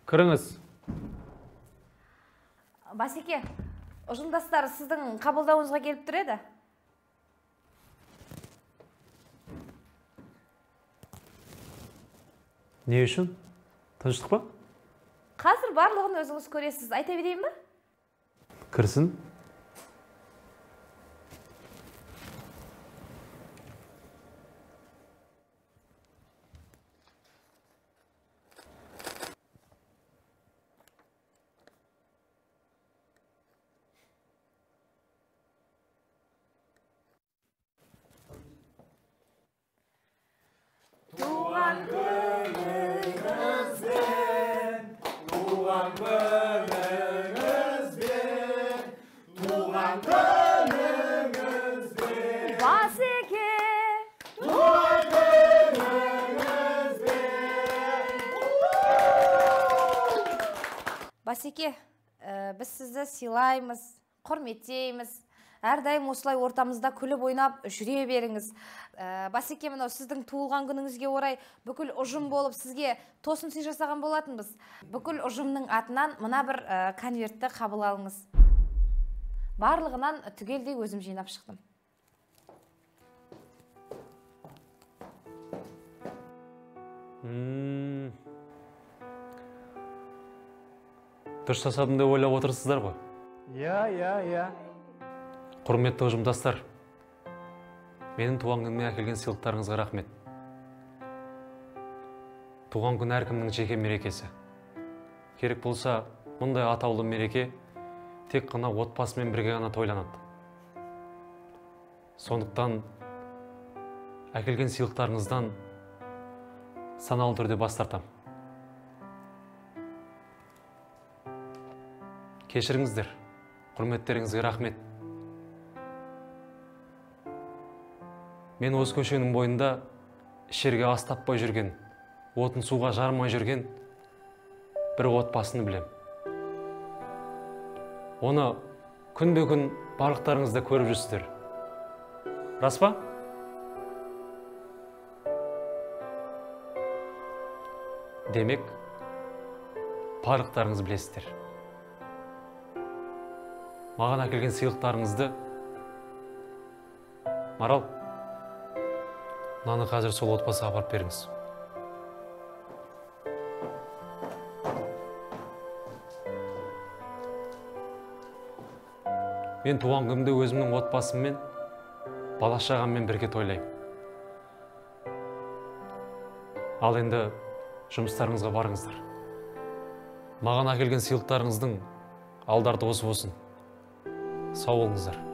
Кіріңіз. Басеке, ұжымдастар сіздің қабылдауыңызға келіп тұр еді. Не үшін? Тыныштық па? Қазір барлығын өзіңіз көресіз. Айта берейін бе? Кірсін. Туған күніңізбен, туған күніңізбен, туған күніңізбен. Басеке! Туған күніңізбен. Басеке, біз сізді сыйлаймыз, құрметтейміз. Әрдайым осылай ортамызда күліп ойнап жүре беріңіз. Басеке, мынау сіздің туылған күніңізге орай бүкіл ұжым болып сізге тосын сый жасаған болатынбыз. Бүкіл ұжымның атынан мына бір конвертті қабыл алыңыз. Барлығынан түгелдей өзім жинап шықтым. Дұрыс жасадым деп ойлап отырсыздар ғой? Иә. Құрметті ұжымдастар, менің туған күніме әкелген сыйлықтарыңызға рахмет. Туған күн әркімнің жеке мерекесі. Керек болса, мұндай атаулы мереке тек қана отбасымен бірге ғана тойланады. Сондықтан әкелген сыйлықтарыңыздан саналы түрде бас тартамын. Кешіріңіздер, құрметтеріңізге рахмет. Мен осы көшенің бойында ішерге ас таппай жүрген, отын суға жармай жүрген бір отбасыны білем. Оны күнбе-күн барлықтарыңызда көріп жүрсіздер. Рас па? Демек, барлықтарыңыз білесіздер. Маған әкелген сыйлықтарыңызды Марал, мынаны қазір сол отбасыға апарып беріңіз. Мен туған күнімді өзімнің отбасыммен, бала-шағаммен бірге тойлаймын. Ал енді жұмыстарыңызға барыңыздар. Маған әкелген сыйлықтарыңыздың алдарты осы болсын. Сау болыңыздар.